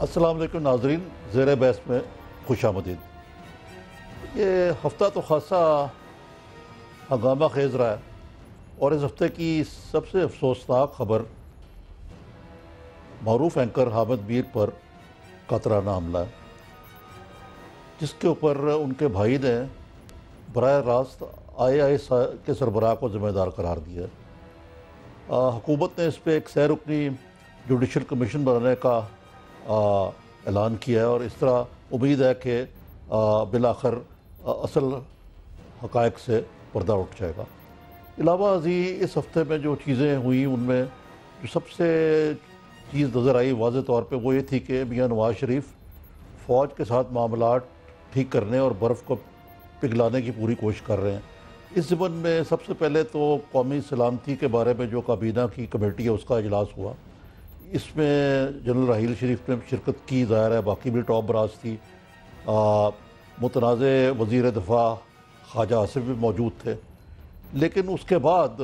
السلام علیکم ناظرین، زیر بحث میں خوش آمدید۔ یہ ہفتہ تو خاصا ہنگامہ خیز رہا ہے اور اس ہفتے کی سب سے افسوسناک خبر معروف اینکر حامد میر پر قاطرانہ حملہ ہے، جس کے اوپر ان کے بھائی نے براہ راست IAS کے سربراہ کو ذمہ دار قرار دیا ہے۔ حکومت نے اس پہ ایک سہ رکنی جوڈیشل کمیشن بنانے کا اعلان کیا ہے اور اس طرح امید ہے کہ بالآخر اصل حقائق سے پردہ اٹھ جائے گا۔ علاوہ ازیں اس ہفتے میں جو چیزیں ہوئیں ان میں جو سب سے چیز نظر آئی واضح طور پہ وہ یہ تھی کہ میاں نواز شریف فوج کے ساتھ معاملات ٹھیک کرنے اور برف کو پگھلانے کی پوری کوشش کر رہے ہیں۔ اس ضمن میں سب سے پہلے تو قومی سلامتی کے بارے میں جو کابینہ کی کمیٹی ہے اس کا اجلاس ہوا۔ اس میں جنرل راحیل شریف نے شرکت کی، ظاہر ہے باقی بھی ٹاپ براس تھی۔ متنازع وزیر دفاع خواجہ آصف بھی موجود تھے، لیکن اس کے بعد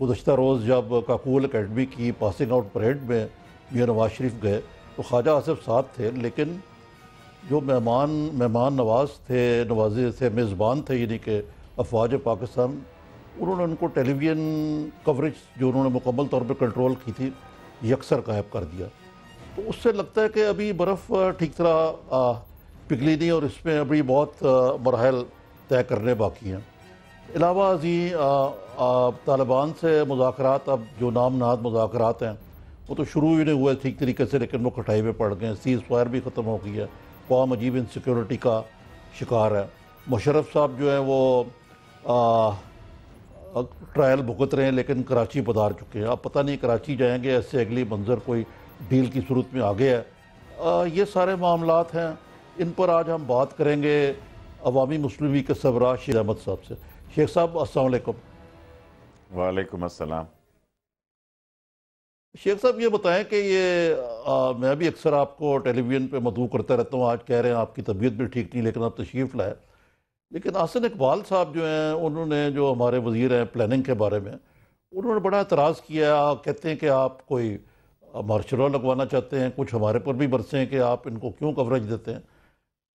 گزشتہ روز جب کاکول اکیڈمی کی پاسنگ آؤٹ پریڈ میں میاں نواز شریف گئے تو خواجہ آصف ساتھ تھے، لیکن جو مہمان نواز تھے، نوازے تھے، میزبان تھے یعنی کہ افواج پاکستان، انہوں نے ان کو ٹیلی ویژن کوریج جو انہوں نے مکمل طور پہ کنٹرول کی تھی یکسر غائب کر دیا۔ تو اس سے لگتا ہے کہ ابھی برف ٹھیک طرح پگھلی نہیں اور اس میں ابھی بہت مراحل طے کرنے باقی ہیں۔ علاوہ ازیں طالبان سے مذاکرات، اب جو نام نہاد مذاکرات ہیں وہ تو شروع ہی نہیں ہوئے ٹھیک طریقے سے، لیکن وہ کھٹائی میں پڑ گئے۔ سیز فائر بھی ختم ہو گئی ہے، قوم عجیب انسیکیورٹی کا شکار ہے۔ مشرف صاحب جو ہیں وہ ٹرائل بھگت رہے ہیں لیکن کراچی پدھار چکے ہیں۔ اب پتہ نہیں کراچی جائیں گے، ایسے اگلی منظر کوئی ڈیل کی صورت میں آگے ہے۔ یہ سارے معاملات ہیں، ان پر آج ہم بات کریں گے عوامی مسلم لیگ کے سربراہ شیر احمد صاحب سے۔ شیخ صاحب السلام علیکم۔ وعلیکم السلام۔ شیخ صاحب یہ بتائیں کہ یہ میں بھی اکثر آپ کو ٹیلی ویژن پہ مدعو کرتا رہتا ہوں، آج کہہ رہے ہیں آپ کی طبیعت بھی ٹھیک نہیں لیکن آپ تشریف لائے، لیکن احسن اقبال صاحب جو ہیں انہوں نے جو ہمارے وزیر ہیں پلاننگ کے بارے میں، انہوں نے بڑا اعتراض کیا۔ کہتے ہیں کہ آپ کوئی مارشل لا لگوانا چاہتے ہیں، کچھ ہمارے پر بھی برسے ہیں کہ آپ ان کو کیوں کوریج دیتے ہیں۔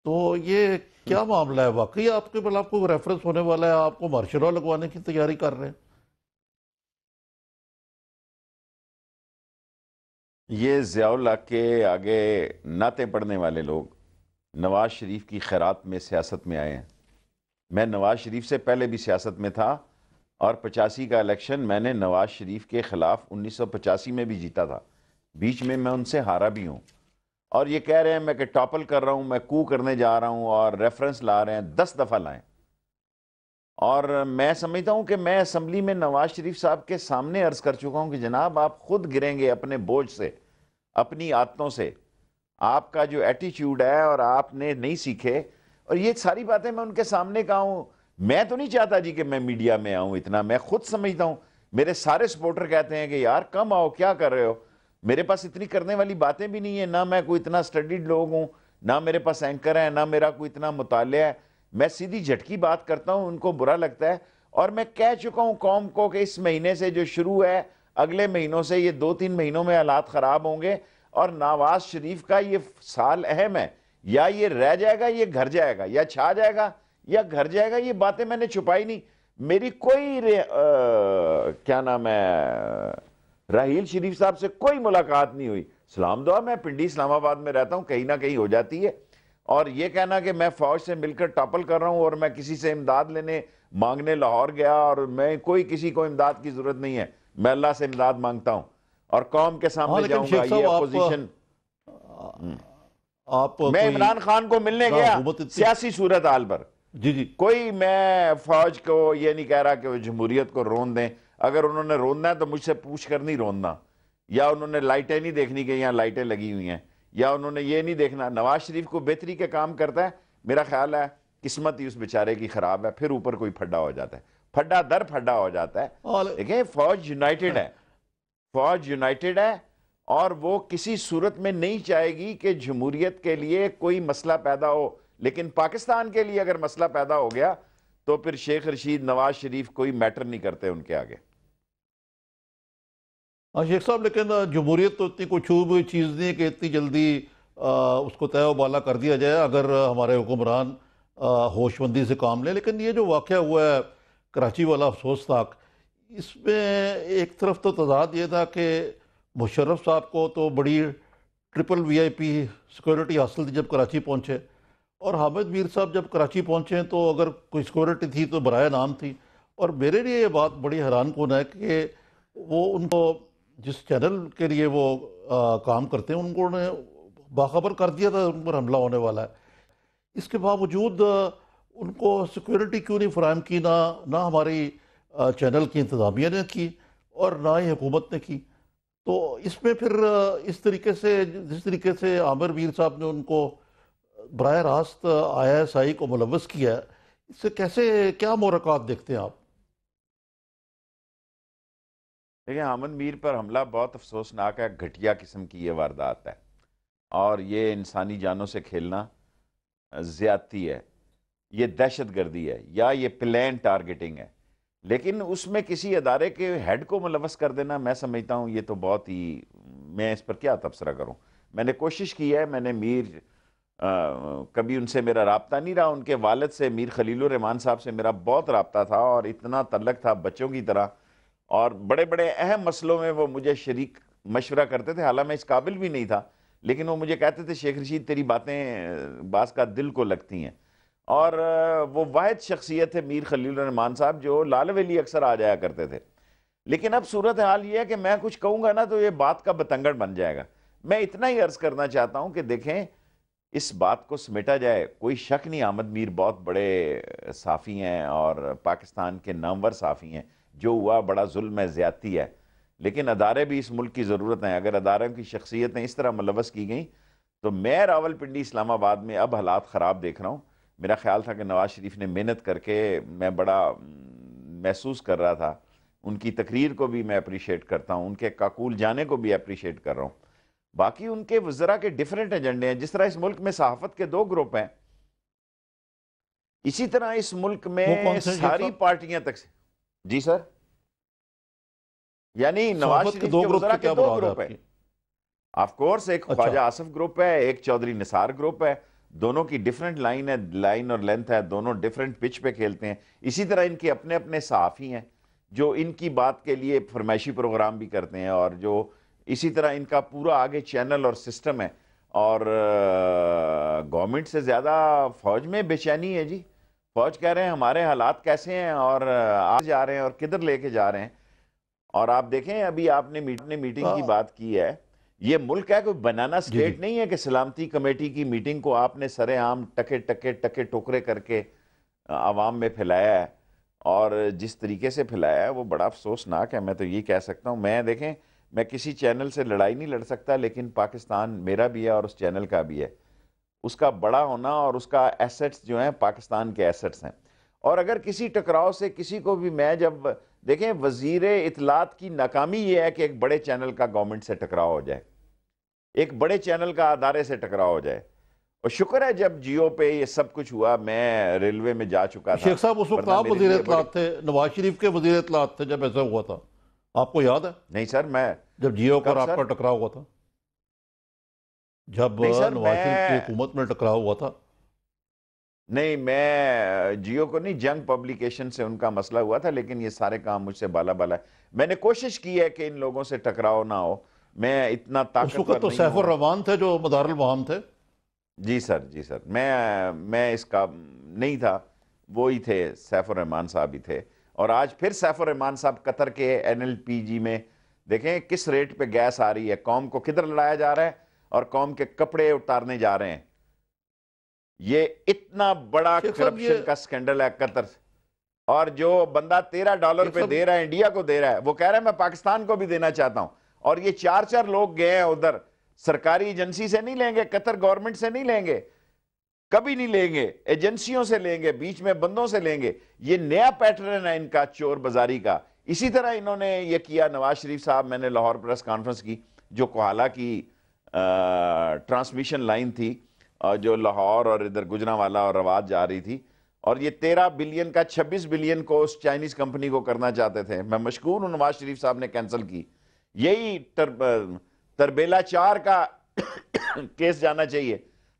تو یہ کیا معاملہ ہے؟ واقعی آپ کے بل آپ کو ریفرنس ہونے والا ہے، آپ کو مارشل لا لگوانے کی تیاری کر رہے ہیں؟ یہ ضیاء اللہ کے آگے نعتیں پڑھنے والے لوگ نواز شریف کی خیرات میں سیاست میں آئے ہیں۔ میں نواز شریف سے پہلے بھی سیاست میں تھا اور 85 کا الیکشن میں نے نواز شریف کے خلاف 1985 میں بھی جیتا تھا، بیچ میں ان سے ہارا بھی ہوں۔ اور یہ کہہ رہے ہیں میں کہ ٹاپل کر رہا ہوں، میں کو کرنے جا رہا ہوں اور ریفرنس لا رہے ہیں، 10 دفعہ لائیں۔ اور میں سمجھتا ہوں کہ میں اسمبلی میں نواز شریف صاحب کے سامنے عرض کر چکا ہوں کہ جناب آپ خود گریں گے اپنے بوجھ سے، اپنی عادتوں سے، آپ کا جو ایٹیچیوڈ ہے اور آپ نے نہیں سیکھے۔ اور یہ ساری باتیں میں ان کے سامنے کہا ہوں۔ میں تو نہیں چاہتا جی کہ میں میڈیا میں آؤں، اتنا میں خود سمجھتا ہوں۔ میرے سارے سپورٹر کہتے ہیں کہ یار کم آؤ، کیا کر رہے ہو؟ میرے پاس اتنی کرنے والی باتیں بھی نہیں ہیں، نہ میں کوئی اتنا اسٹڈیڈ لوگ ہوں، نہ میرے پاس اینکر ہے، نہ میرا کوئی اتنا مطالعہ ہے۔ میں سیدھی جھٹکی بات کرتا ہوں، ان کو برا لگتا ہے۔ اور میں کہہ چکا ہوں قوم کو کہ اس مہینے سے جو شروع ہے، اگلے مہینوں سے یہ 2-3 مہینوں میں حالات خراب ہوں گے اور نواز شریف کا یہ سال اہم ہے، یا یہ رہ جائے گا، یہ گھر جائے گا، یا چھا جائے گا یا گھر جائے گا۔ یہ باتیں میں نے چھپائی نہیں۔ میری کوئی کیا نام ہے راحیل شریف صاحب سے کوئی ملاقات نہیں ہوئی۔ سلام دعا، میں پنڈی اسلام آباد میں رہتا ہوں، کہیں نہ کہیں ہو جاتی ہے۔ اور یہ کہنا کہ میں فوج سے مل کر ٹاپل کر رہا ہوں اور میں کسی سے امداد لینے مانگنے لاہور گیا، اور میں کوئی کسی کو امداد کی ضرورت نہیں ہے، میں اللہ سے امداد مانگتا ہوں اور قوم کے سامنے لیکن جاؤں گا۔ شیخ یہ صاحب اپوزیشن، آپ میں کوئی عمران خان کو ملنے گیا سیاسی صورتحال پر، جی کوئی میں فوج کو یہ نہیں کہہ رہا کہ وہ جمہوریت کو رون دیں۔ اگر انہوں نے روننا ہے تو مجھ سے پوچھ کر نہیں روننا، یا انہوں نے لائٹیں نہیں دیکھنی کہ یہاں لائٹیں لگی ہوئی ہیں، یا انہوں نے یہ نہیں دیکھنا۔ نواز شریف کو بہتری کے کام کرتا ہے، میرا خیال ہے قسمت ہی اس بیچارے کی خراب ہے، پھر اوپر کوئی پھڈا ہو جاتا ہے، پھڈا در پھڈا ہو جاتا ہے۔ دیکھیں فوج یونائٹڈ ہے، فوج یونائٹڈ ہے، اور وہ کسی صورت میں نہیں چاہے گی کہ جمہوریت کے لیے کوئی مسئلہ پیدا ہو، لیکن پاکستان کے لیے اگر مسئلہ پیدا ہو گیا تو پھر شیخ رشید، نواز شریف کوئی میٹر نہیں کرتے ان کے آگے۔ ہاں شیخ صاحب، لیکن جمہوریت تو اتنی کوئی چھوئی ہوئی چیز نہیں ہے کہ اتنی جلدی اس کو طے و بالا کر دیا جائے اگر ہمارے حکمران ہوش مندی سے کام لیں. لیکن یہ جو واقعہ ہوا ہے کراچی والا افسوسناک، اس میں ایک طرف تو تضاد یہ تھا کہ مشرف صاحب کو تو بڑی ٹرپل وی آئی پی سیکورٹی حاصل تھی جب کراچی پہنچے، اور حامد میر صاحب جب کراچی پہنچے تو اگر کوئی سیکورٹی تھی تو برائے نام تھی. اور میرے لیے یہ بات بڑی حیران کن ہے کہ وہ ان کو جس چینل کے لیے وہ کام کرتے ہیں ان کو انہیں باخبر کر دیا تھا ان پر حملہ ہونے والا ہے. اس کے باوجود ان کو سیکورٹی کیوں نہیں فراہم کی؟ نہ ہماری چینل کی انتظامیہ نے کی اور نہ ہی حکومت نے کی. تو اس میں پھر اس طریقے سے جس طریقے سے عامر میر صاحب نے ان کو براہ راست ISI کو ملوث کیا ہے، اس سے کیسے کیا محرکات دیکھتے ہیں آپ؟ دیکھیں، حامد میر پر حملہ بہت افسوسناک ہے، گھٹیا قسم کی یہ واردات ہے، اور یہ انسانی جانوں سے کھیلنا زیادتی ہے، یہ دہشت گردی ہے، یا یہ پلین ٹارگیٹنگ ہے. لیکن اس میں کسی ادارے کے ہیڈ کو ملوث کر دینا، میں سمجھتا ہوں یہ تو بہت ہی، میں اس پر کیا تبصرہ کروں. میں نے کوشش کی ہے، میں نے کبھی ان سے میرا رابطہ نہیں رہا، ان کے والد سے میر خلیل الرحمان صاحب سے میرا بہت رابطہ تھا اور اتنا تعلق تھا بچوں کی طرح، اور بڑے بڑے اہم مسئلوں میں وہ مجھے شریک مشورہ کرتے تھے، حالانکہ میں اس قابل بھی نہیں تھا، لیکن وہ مجھے کہتے تھے شیخ رشید تیری باتیں بعض کا دل کو لگتی ہیں. اور وہ واحد شخصیت ہے میر خلیل الرحمان صاحب جو لال ویلی اکثر آ جایا کرتے تھے. لیکن اب صورتحال یہ ہے کہ میں کچھ کہوں گا نا تو یہ بات کا بتنگڑ بن جائے گا. میں اتنا ہی عرض کرنا چاہتا ہوں کہ دیکھیں، اس بات کو سمیٹا جائے. کوئی شک نہیں حامد میر بہت بڑے صحافی ہیں اور پاکستان کے نامور صحافی ہیں، جو ہوا بڑا ظلم ہے، زیادتی ہے، لیکن ادارے بھی اس ملک کی ضرورت ہیں. اگر اداروں کی شخصیتیں اس طرح ملوث کی گئیں تو میں راولپنڈی اسلام آباد میں اب حالات خراب دیکھ رہا ہوں. میرا خیال تھا کہ نواز شریف نے محنت کر کے، میں بڑا محسوس کر رہا تھا، ان کی تقریر کو بھی میں اپریشیٹ کرتا ہوں، ان کے کاکول جانے کو بھی اپریشیٹ کر رہا ہوں. باقی ان کے وزراء کے ڈیفرنٹ ایجنڈے ہیں. جس طرح اس ملک میں صحافت کے 2 گروپ ہیں، اسی طرح اس ملک میں وہ کون سے ساری پارٹیاں تک سے. جی سر، یعنی نواز صحافت کے شریف 2 کے گروپ وزراء سے کے کیا 2 مراد ہے گروپ آپ ہیں. کی؟ آف کورس ایک اچھا، خواجہ آصف گروپ ہے، ایک چودھری نثار گروپ ہے. دونوں کی ڈیفرنٹ لائن ہے، لائن اور لینتھ ہے، دونوں ڈیفرنٹ پچ پہ کھیلتے ہیں. اسی طرح ان کے اپنے اپنے صحافی ہیں جو ان کی بات کے لیے فرمائشی پروگرام بھی کرتے ہیں، اور جو اسی طرح ان کا پورا آگے چینل اور سسٹم ہے. اور گورنمنٹ سے زیادہ فوج میں بے چینی ہے جی. فوج کہہ رہے ہیں ہمارے حالات کیسے ہیں اور آ جا رہے ہیں اور کدھر لے کے جا رہے ہیں. اور آپ دیکھیں، ابھی آپ نے میٹنگ کی بات کی ہے، یہ ملک ہے کوئی بنانا جی جی، سٹیٹ نہیں ہے کہ سلامتی کمیٹی کی میٹنگ کو آپ نے سرے عام ٹکے ٹکے ٹکے ٹوکرے کر کے عوام میں پھیلایا ہے. اور جس طریقے سے پھیلایا ہے وہ بڑا افسوسناک ہے. میں تو یہ کہہ سکتا ہوں، میں دیکھیں، میں کسی چینل سے لڑائی نہیں لڑ سکتا، لیکن پاکستان میرا بھی ہے اور اس چینل کا بھی ہے. اس کا بڑا ہونا اور اس کا ایسٹس جو ہیں پاکستان کے ایسٹس ہیں. اور اگر کسی ٹکراؤ سے کسی کو بھی، میں جب دیکھیں، وزیر اطلاعات کی ناکامی یہ ہے کہ ایک بڑے چینل کا گورنمنٹ سے ٹکراؤ ہو جائے، ایک بڑے چینل کا ادارے سے ٹکراؤ ہو جائے. اور شکر ہے جب جیو پہ یہ سب کچھ ہوا میں ریلوے میں جا چکا تھا. شیخ صاحب اس وقت ورنہ آپ میرے وزیر لیے اطلاعات تھے، نواز شریف کے وزیر اطلاعات تھے جب ایسا ہوا تھا، آپ کو یاد ہے؟ نہیں سر، میں جب جیو کب اور آپ سر؟ کا ٹکراؤ ہوا تھا، جب نہیں سر، نواز شریف کی حکومت میں ٹکراؤ ہوا تھا. نہیں، میں جیو کو نہیں، جنگ پبلیکیشن سے ان کا مسئلہ ہوا تھا، لیکن یہ سارے کام مجھ سے بالا بالا ہے. میں نے کوشش کی ہے کہ ان لوگوں سے ٹکراؤ نہ ہو. میں اتنا اس طاقتور وقت تو نہیں سیف ہوں. الرحمان تھے جو مدار المہام تھے. جی سر، جی سر، میں اس کا نہیں تھا، وہی تھے، سیف الرحمان صاحب ہی تھے. اور آج پھر سیف الرحمان صاحب قطر کے NLPG میں دیکھیں کس ریٹ پہ گیس آ رہی ہے، قوم کو کدھر لڑایا جا رہا ہے اور قوم کے کپڑے اتارنے جا رہے ہیں. یہ اتنا بڑا شیخ صاحب کرپشن کا سکینڈل ہے قطر سے. اور جو بندہ $13 پہ دے رہا ہے، انڈیا کو دے رہا ہے، وہ کہہ رہا ہے میں پاکستان کو بھی دینا چاہتا ہوں. اور یہ 4 لوگ گئے ہیں ادھر، سرکاری ایجنسی سے نہیں لیں گے، قطر گورنمنٹ سے نہیں لیں گے، کبھی نہیں لیں گے، ایجنسیوں سے لیں گے، بیچ میں بندوں سے لیں گے. یہ نیا پیٹرن ہے ان کا چور بازاری کا. اسی طرح انہوں نے یہ کیا. نواز شریف صاحب، میں نے لاہور پریس کانفرنس کی، جو کوہالہ کی ٹرانسمیشن لائن تھی جو لاہور اور ادھر گجرانوالا اور رواد جا رہی تھی، اور یہ 13 بلین کا 26 بلین کو اس چائنیز کمپنی کو کرنا چاہتے تھے. میں مشکور ہوں نواز شریف صاحب نے کینسل کی. یہی تربیلا 4 کا کیس جانا چاہیے.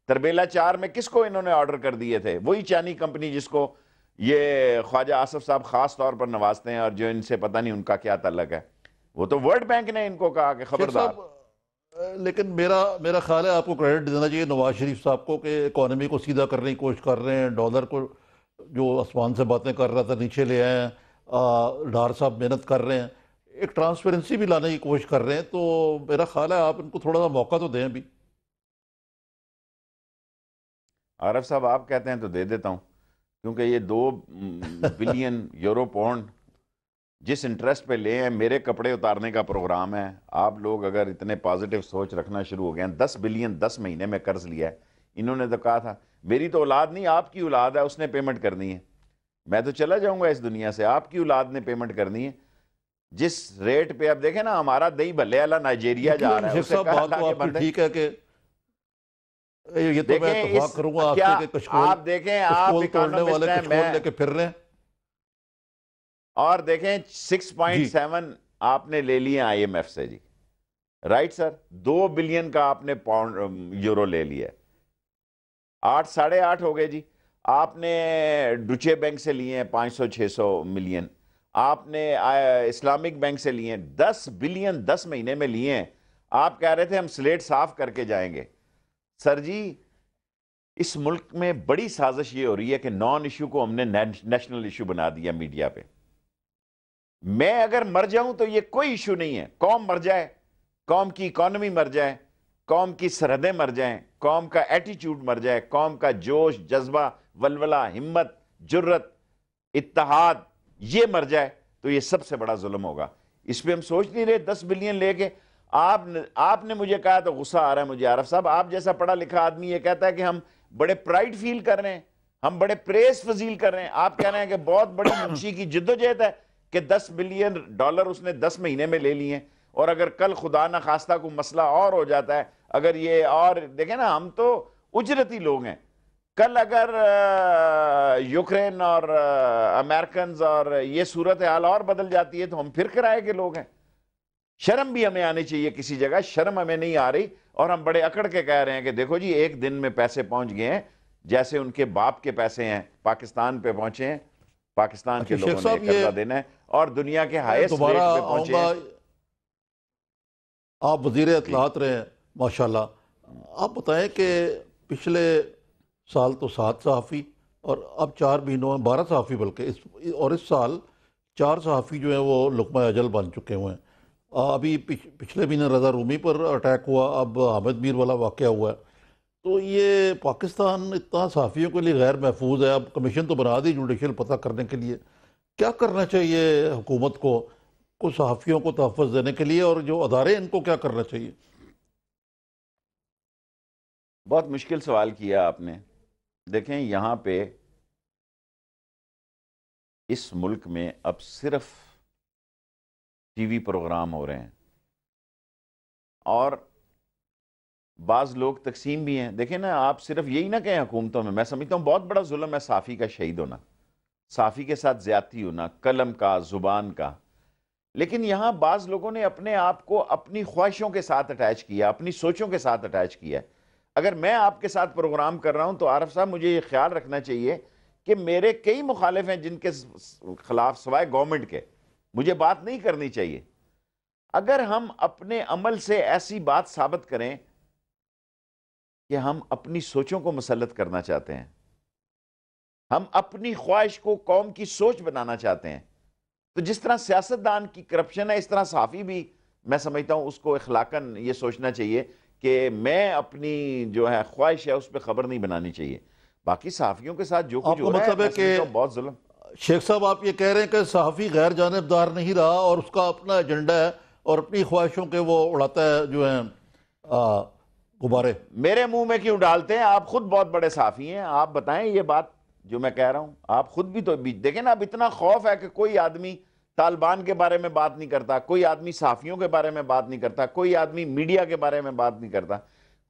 تربیلا 4 میں کس کو انہوں نے آرڈر کر دیے تھے؟ وہی چانی کمپنی جس کو یہ خواجہ آصف صاحب خاص طور پر نوازتے ہیں اور جو ان سے پتہ نہیں ان کا کیا تعلق ہے. وہ تو ورلڈ بینک نے ان کو کہا کہ خبردار. لیکن میرا خیال ہے آپ کو کریڈٹ دینا چاہیے نواز شریف صاحب کو کہ اکانومی کو سیدھا کرنے کی کوشش کر رہے ہیں. ڈالر کو جو آسمان سے باتیں کر رہا تھا نیچے لے آئے ہیں. ڈار صاحب محنت کر رہے ہیں, ایک ٹرانسپیرنسی بھی لانے کی کوشش کر رہے ہیں. تو میرا خیال ہے آپ ان کو تھوڑا سا موقع تو دیں ابھی. عارف صاحب آپ کہتے ہیں تو دے دیتا ہوں, کیونکہ یہ 2 بلین یورو پاؤنڈ جس انٹرسٹ پہ لے ہیں, میرے کپڑے اتارنے کا پروگرام ہے. آپ لوگ اگر اتنے پازیٹیو سوچ رکھنا شروع ہو گئے ہیں, 10 بلین 10 مہینے میں قرض لیا ہے. انہوں نے تو کہا تھا میری تو اولاد نہیں, آپ کی اولاد ہے, اس نے پیمنٹ کرنی ہے. میں تو چلا جاؤں گا اس دنیا سے, آپ کی اولاد نے پیمنٹ کرنی ہے. جس ریٹ پہ اب دیکھیں نا, ہمارا دہی بھلے والا نائجیریا جا رہا ہے. شیخ صاحب بات تو آپ کی ٹھیک ہے کہ یہ تو میں اتفاق کروں گا آپ سے کہ آپ دیکھیں, آپ توڑنے والے کشکول لے کے پھر رہے ہیں. اور دیکھیں 6.7 آپ نے لے لیے آئی ایم ایف سے جی, رائٹ سر. 2 بلین کا آپ نے یورو لے لیا, 8 ساڑھے 8 ہو گئے جی. آپ نے ڈوچے بینک سے لیے ہیں 500-600 ملین, آپ نے اسلامک بینک سے لیے ہیں 10 بلین 10 مہینے میں لیے ہیں. آپ کہہ رہے تھے ہم سلیٹ صاف کر کے جائیں گے. سر جی اس ملک میں بڑی سازش یہ ہو رہی ہے کہ نان ایشو کو ہم نے نیشنل ایشو بنا دیا میڈیا پہ. میں اگر مر جاؤں تو یہ کوئی ایشو نہیں ہے. قوم مر جائے, قوم کی اکانومی مر جائے, قوم کی سرحدیں مر جائیں, قوم کا ایٹیچیوڈ مر جائے, قوم کا جوش جذبہ ولولہ ہمت جرت اتحاد یہ مر جائے, تو یہ سب سے بڑا ظلم ہوگا. اس پہ ہم سوچ نہیں رہے. 10 بلین لے کے آپ نے مجھے کہا تو غصہ آ رہا ہے مجھے. عارف صاحب آپ جیسا پڑھا لکھا آدمی یہ کہتا ہے کہ ہم بڑے پرائیڈ فیل کر رہے ہیں, ہم بڑے پریز فضیل کر رہے ہیں. آپ کہہ رہے ہیں کہ بہت بڑی منشی کی جدوجہد ہے کہ 10 بلین ڈالر اس نے 10 مہینے میں لے لیے ہیں. اور اگر کل خدا نہ خواستہ کوئی مسئلہ اور ہو جاتا ہے, اگر یہ اور دیکھیں نا, ہم تو اجرتی لوگ ہیں. کل اگر یوکرین اور امریکنز اور یہ صورتحال اور بدل جاتی ہے تو ہم پھر کرائے کے لوگ ہیں. شرم بھی ہمیں آنی چاہیے کسی جگہ. شرم ہمیں نہیں آ رہی, اور ہم بڑے اکڑ کے کہہ رہے ہیں کہ دیکھو جی ایک دن میں پیسے پہنچ گئے ہیں جیسے ان کے باپ کے پیسے ہیں, پاکستان پہ پہنچے ہیں. پاکستان کے لوگوں نے قرضہ دینا ہے اور دنیا کے ہائیسٹ ریٹ پہ پہنچے ہیں. آپ وزیر اطلاعات رہے ہیں ماشاءاللہ, آپ بتائیں کہ پچھلے سال تو 7 صحافی اور اب 4 مہینوں میں 12 صحافی, بلکہ اس سال 4 صحافی جو ہیں وہ لقمہ اجل بن چکے ہوئے ہیں. ابھی پچھلے مہینے رضا رومی پر اٹیک ہوا, اب حامد میر والا واقعہ ہوا ہے. تو یہ پاکستان اتنا صحافیوں کے لیے غیر محفوظ ہے. اب کمیشن تو بنا دی جوڈیشل پتہ کرنے کے لیے. کیا کرنا چاہیے حکومت کو صحافیوں کو تحفظ دینے کے لیے, اور جو ادارے ان کو کیا کرنا چاہیے؟ بہت مشکل سوال کیا آپ نے. دیکھیں یہاں پہ اس ملک میں اب صرف ٹی وی پروگرام ہو رہے ہیں, اور بعض لوگ تقسیم بھی ہیں. دیکھیں نا, آپ صرف یہی نہ کہیں حکومتوں میں. میں سمجھتا ہوں بہت بڑا ظلم ہے صحافی کا شہید ہونا, صحافی کے ساتھ زیادتی ہونا, قلم کا, زبان کا. لیکن یہاں بعض لوگوں نے اپنے آپ کو اپنی خواہشوں کے ساتھ اٹیچ کیا, اپنی سوچوں کے ساتھ اٹیچ کیا. اگر میں آپ کے ساتھ پروگرام کر رہا ہوں تو عارف صاحب مجھے یہ خیال رکھنا چاہیے کہ میرے کئی مخالف ہیں جن کے خلاف سوائے گورنمنٹ کے مجھے بات نہیں کرنی چاہیے. اگر ہم اپنے عمل سے ایسی بات ثابت کریں کہ ہم اپنی سوچوں کو مسلط کرنا چاہتے ہیں, ہم اپنی خواہش کو قوم کی سوچ بنانا چاہتے ہیں, تو جس طرح سیاستدان کی کرپشن ہے اس طرح صحافی بھی میں سمجھتا ہوں اس کو اخلاقاً یہ سوچنا چاہیے کہ میں اپنی جو ہے خواہش ہے اس پہ خبر نہیں بنانی چاہیے. باقی صحافیوں کے ساتھ جو کچھ ہو رہا ہے میں سمجھتا ہوں بہت ظلم. شیخ صاحب آپ یہ کہہ رہے ہیں کہ صحافی غیر جانبدار نہیں رہا اور اس کا اپنا ایجنڈا ہے اور اپنی خواہشوں کے وہ اڑاتا ہے جو ہیں غبارے. میرے منہ میں کیوں ڈالتے ہیں؟ آپ خود بہت بڑے صحافی ہیں, آپ بتائیں یہ بات جو میں کہہ رہا ہوں. آپ خود بھی تو دیکھیں نا, اب اتنا خوف ہے کہ کوئی آدمی طالبان کے بارے میں بات نہیں کرتا, کوئی آدمی صحافیوں کے بارے میں بات نہیں کرتا, کوئی آدمی میڈیا کے بارے میں بات نہیں کرتا,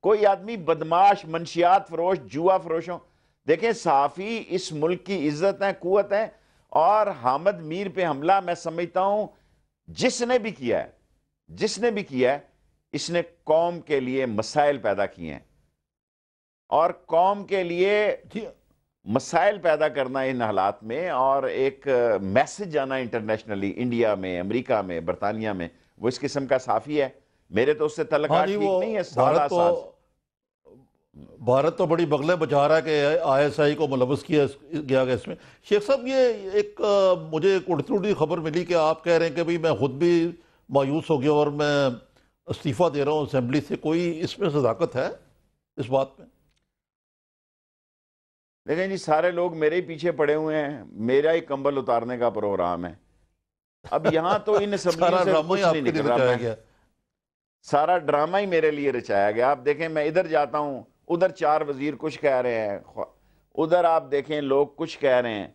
کوئی آدمی بدماش, منشیات فروش, جوا فروشوں. دیکھیں صحافی اس ملک کی عزت ہیں, قوت ہیں, اور حامد میر پہ حملہ میں سمجھتا ہوں جس نے بھی کیا ہے جس نے بھی کیا ہے اس نے قوم کے لیے مسائل پیدا کیے ہیں، اور قوم کے لیے جی مسائل پیدا کرنا ان حالات میں، اور ایک میسج جانا انٹرنیشنلی، انڈیا میں، امریکہ میں، برطانیہ میں، وہ اس قسم کا صافی ہے۔ میرے تو اس سے ہاں تعلقات جی، ٹھیک وہ نہیں ہے، سادہ بھارت تو ساز۔ بھارت تو بڑی بغلیں بچا رہا ہے کہ آئی ایس آئی کو ملوث کیا گیا اس میں۔ شیخ صاحب، یہ ایک مجھے ایک اڑتی اڑتی خبر ملی کہ آپ کہہ رہے ہیں کہ بھئی میں خود بھی مایوس ہو گیا اور میں استعفیٰ دے رہا ہوں اسمبلی سے۔ کوئی اس میں صداقت ہے اس بات میں؟ دیکھیں جی، سارے لوگ میرے ہی پیچھے پڑے ہوئے ہیں، میرا ہی کمبل اتارنے کا پروگرام ہے۔ اب یہاں تو ان اسمبلیوں سارا سے ڈرامہ ہی کچھ نہیں آپ کے لیے نکل رہا، رچایا میں گیا۔ سارا ڈرامہ ہی میرے لیے رچایا گیا۔ آپ دیکھیں، میں ادھر جاتا ہوں، ادھر 4 وزیر کچھ کہہ رہے ہیں، ادھر آپ دیکھیں لوگ کچھ کہہ رہے ہیں۔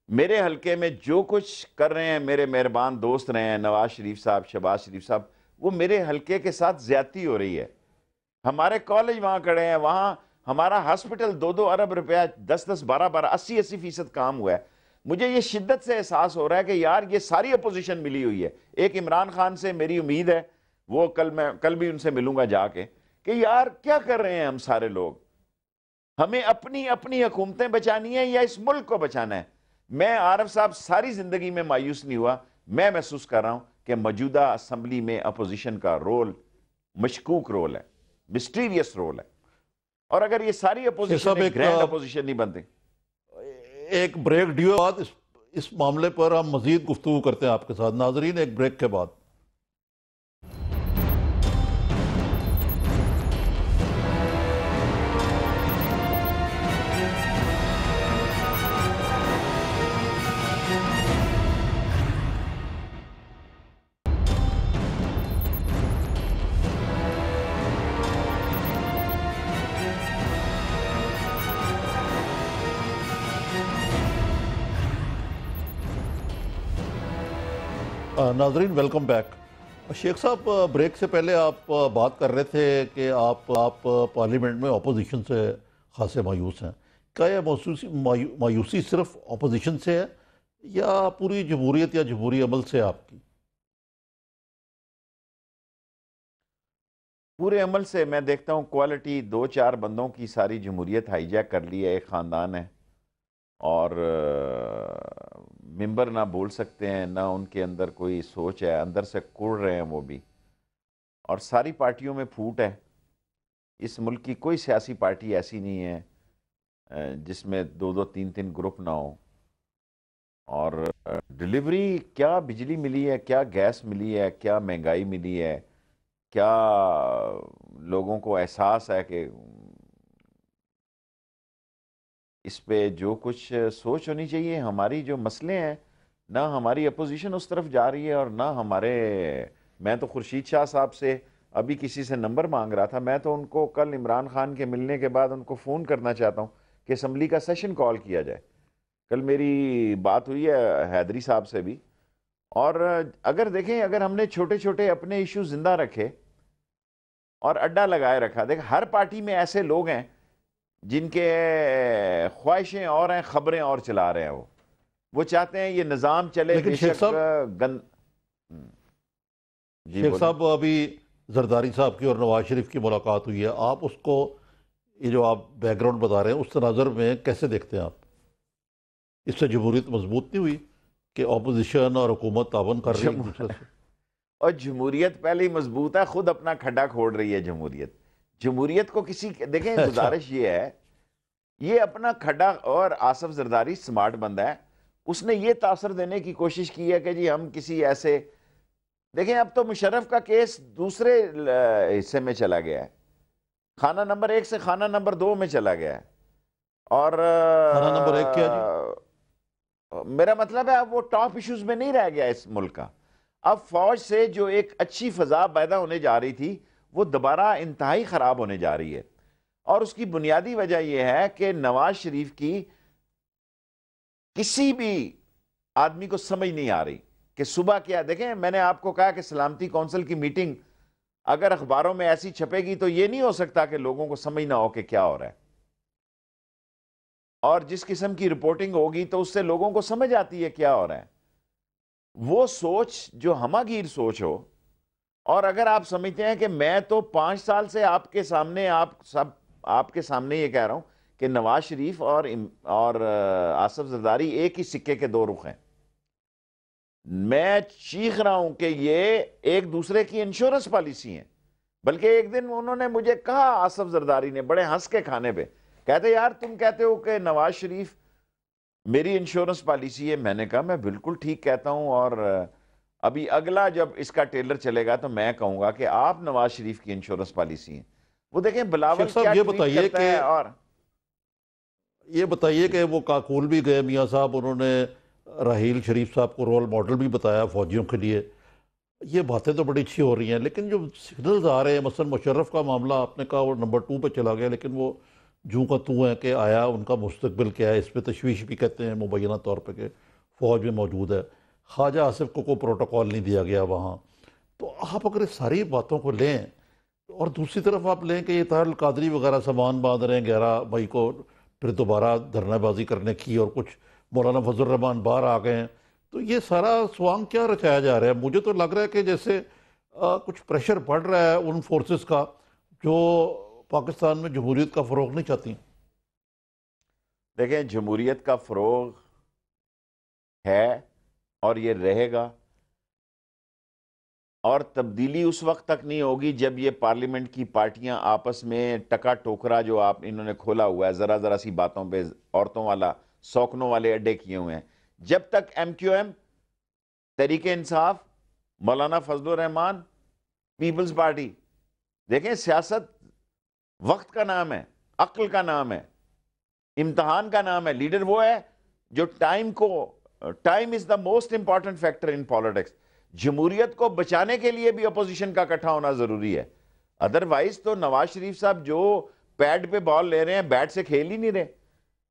میرے حلقے میں جو کچھ کر رہے ہیں میرے مہربان دوست رہے ہیں، نواز شریف صاحب، شہباز شریف صاحب، وہ میرے حلقے کے ساتھ زیادتی ہو رہی ہے۔ ہمارے کالج وہاں کھڑے ہیں، وہاں ہمارا ہاسپٹل 2 ارب روپیہ 10 12 80% کام ہوا ہے۔ مجھے یہ شدت سے احساس ہو رہا ہے کہ یار یہ ساری اپوزیشن ملی ہوئی ہے۔ ایک عمران خان سے میری امید ہے، وہ کل بھی ان سے ملوں گا جا کے، کہ یار کیا کر رہے ہیں ہم سارے لوگ؟ ہمیں اپنی حکومتیں بچانی ہیں یا اس ملک کو بچانا ہے؟ میں عارف صاحب ساری زندگی میں مایوس نہیں ہوا۔ میں محسوس کر رہا ہوں کہ موجودہ اسمبلی میں اپوزیشن کا رول مشکوک رول ہے، مسٹیریس رول ہے، اور اگر یہ ساری شیخ اپوزیشن صاحب، ایک گرینڈ اپوزیشن نہیں بنتی۔ ایک بریک ڈیو بعد اس معاملے پر ہم مزید گفتگو کرتے ہیں آپ کے ساتھ۔ ناظرین، ایک بریک کے بعد۔ ناظرین، ویلکم بیک۔ شیخ صاحب، بریک سے پہلے آپ بات کر رہے تھے کہ آپ پارلیمنٹ میں اپوزیشن سے خاصے مایوس ہیں۔ کیا یہ مایوسی صرف اپوزیشن سے ہے یا پوری جمہوریت یا جمہوری عمل سے آپ کی؟ پورے عمل سے میں دیکھتا ہوں کوالٹی 2 4 بندوں کی ساری جمہوریت ہائی جیک کر لی ہے، ایک خاندان ہے، اور ممبر نہ بول سکتے ہیں، نہ ان کے اندر کوئی سوچ ہے، اندر سے کوڑ رہے ہیں وہ بھی، اور ساری پارٹیوں میں پھوٹ ہے۔ اس ملک کی کوئی سیاسی پارٹی ایسی نہیں ہے جس میں 2 2 3 3 گروپ نہ ہو، اور ڈیلیوری کیا بجلی ملی ہے، کیا گیس ملی ہے، کیا مہنگائی ملی ہے، کیا لوگوں کو احساس ہے کہ اس پہ جو کچھ سوچ ہونی چاہیے۔ ہماری جو مسئلے ہیں، نہ ہماری اپوزیشن اس طرف جا رہی ہے، اور نہ ہمارے، میں تو خورشید شاہ صاحب سے ابھی کسی سے نمبر مانگ رہا تھا، میں تو ان کو کل عمران خان کے ملنے کے بعد ان کو فون کرنا چاہتا ہوں کہ اسمبلی کا سیشن کال کیا جائے۔ کل میری بات ہوئی ہے حیدری صاحب سے بھی، اور اگر دیکھیں، اگر ہم نے چھوٹے چھوٹے اپنے ایشو زندہ رکھے اور اڈا لگائے رکھا، دیکھ ہر پارٹی میں ایسے لوگ ہیں جن کے خواہشیں اور ہیں، خبریں اور چلا رہے ہیں، وہ چاہتے ہیں یہ نظام چلے لیکن بے شیخ شک صاحب جی شیخ بولیں۔ صاحب ابھی زرداری صاحب کی اور نواز شریف کی ملاقات ہوئی ہے، آپ اس کو، یہ جو آپ بیک گراؤنڈ بتا رہے ہیں، اس تناظر میں کیسے دیکھتے ہیں آپ؟ اس سے جمہوریت مضبوط نہیں ہوئی کہ اپوزیشن اور حکومت تعاون کر رہی ہے ایک دوسرے سے؟ اور جمہوریت پہلے ہی مضبوط ہے، خود اپنا کھڈا کھوڑ رہی ہے جمہوریت کو کسی، دیکھیں اچھا، گزارش یہ ہے، یہ اپنا کھڈا، اور آصف زرداری سمارٹ بندہ ہے، اس نے یہ تاثر دینے کی کوشش کی ہے کہ جی ہم کسی ایسے، دیکھیں اب تو مشرف کا کیس دوسرے حصے میں چلا گیا ہے، خانہ نمبر 1 سے خانہ نمبر 2 میں چلا گیا ہے، اور خانہ نمبر 1 کیا جی؟ میرا مطلب ہے اب وہ ٹاپ ایشوز میں نہیں رہ گیا اس ملک کا۔ اب فوج سے جو ایک اچھی فضا پیدا ہونے جا رہی تھی، وہ دوبارہ انتہائی خراب ہونے جا رہی ہے، اور اس کی بنیادی وجہ یہ ہے کہ نواز شریف کی کسی بھی آدمی کو سمجھ نہیں آ رہی کہ صبح کیا، دیکھیں میں نے آپ کو کہا کہ سلامتی کونسل کی میٹنگ اگر اخباروں میں ایسی چھپے گی تو یہ نہیں ہو سکتا کہ لوگوں کو سمجھ نہ ہو کہ کیا ہو رہا ہے، اور جس قسم کی رپورٹنگ ہوگی تو اس سے لوگوں کو سمجھ آتی ہے کیا ہو رہا ہے۔ وہ سوچ جو ہمہ گیر سوچ ہو، اور اگر آپ سمجھتے ہیں کہ میں تو 5 سال سے آپ کے سامنے آپ کے سامنے یہ کہہ رہا ہوں کہ نواز شریف اور آصف زرداری ایک ہی سکے کے دو رخ ہیں، میں چیخ رہا ہوں کہ یہ ایک دوسرے کی انشورنس پالیسی ہیں. بلکہ ایک دن انہوں نے مجھے کہا، آصف زرداری نے بڑے ہنس کے کھانے پہ، کہتے یار تم کہتے ہو کہ نواز شریف میری انشورنس پالیسی ہے. میں نے کہا میں بالکل ٹھیک کہتا ہوں، اور ابھی اگلا جب اس کا ٹیلر چلے گا تو میں کہوں گا کہ آپ نواز شریف کی انشورنس پالیسی ہیں. وہ دیکھیں بلاول شیخ صاحب کیا یہ ٹویٹ بتائیے کرتا ہے. اور یہ بتائیے کہ وہ کاکول بھی گئے میاں صاحب، انہوں نے راحیل شریف صاحب کو رول ماڈل بھی بتایا فوجیوں کے لیے. یہ باتیں تو بڑی اچھی ہو رہی ہیں، لیکن جو سگنلز آ رہے ہیں، مثلا مشرف کا معاملہ آپ نے کہا وہ نمبر 2 پہ چلا گیا، لیکن وہ جوں کا تو ہے کہ آیا، ان کا مستقبل کیا ہے، اس پہ تشویش بھی کہتے ہیں مبینہ طور پہ کہ فوج میں موجود ہے. خواجہ آصف کو کوئی پروٹوکول نہیں دیا گیا وہاں. تو آپ اگر اس ساری باتوں کو لیں اور دوسری طرف آپ لیں کہ یہ طاہر القادری وغیرہ سامان باندھ رہے ہیں 11 مئی کو پھر دوبارہ دھرنا بازی کرنے کی، اور کچھ مولانا فضل الرحمان باہر آ گئے ہیں، تو یہ سارا سوانگ کیا رچایا جا رہا ہے؟ مجھے تو لگ رہا ہے کہ جیسے کچھ پریشر بڑھ رہا ہے ان فورسز کا جو پاکستان میں جمہوریت کا فروغ نہیں چاہتی. دیکھیں جمہوریت کا فروغ ہے اور یہ رہے گا، اور تبدیلی اس وقت تک نہیں ہوگی جب یہ پارلیمنٹ کی پارٹیاں آپس میں ٹکا ٹوکرا جو انہوں نے کھولا ہوا ہے ذرا ذرا سی باتوں پہ عورتوں والا سوکنوں والے اڈے کیے ہوئے ہیں، جب تک M Q M, Tehreek Insaf, مولانا فضل الرحمان، پیپلز پارٹی، دیکھیں سیاست وقت کا نام ہے، عقل کا نام ہے، امتحان کا نام ہے. لیڈر وہ ہے جو time is the most important factor in politics. جمہوریت کو بچانے کے لیے بھی اپوزیشن کا اکٹھا ہونا ضروری ہے. ادروائز تو نواز شریف صاحب جو پیڈ پہ بال لے رہے ہیں بیٹ سے کھیل ہی نہیں رہے،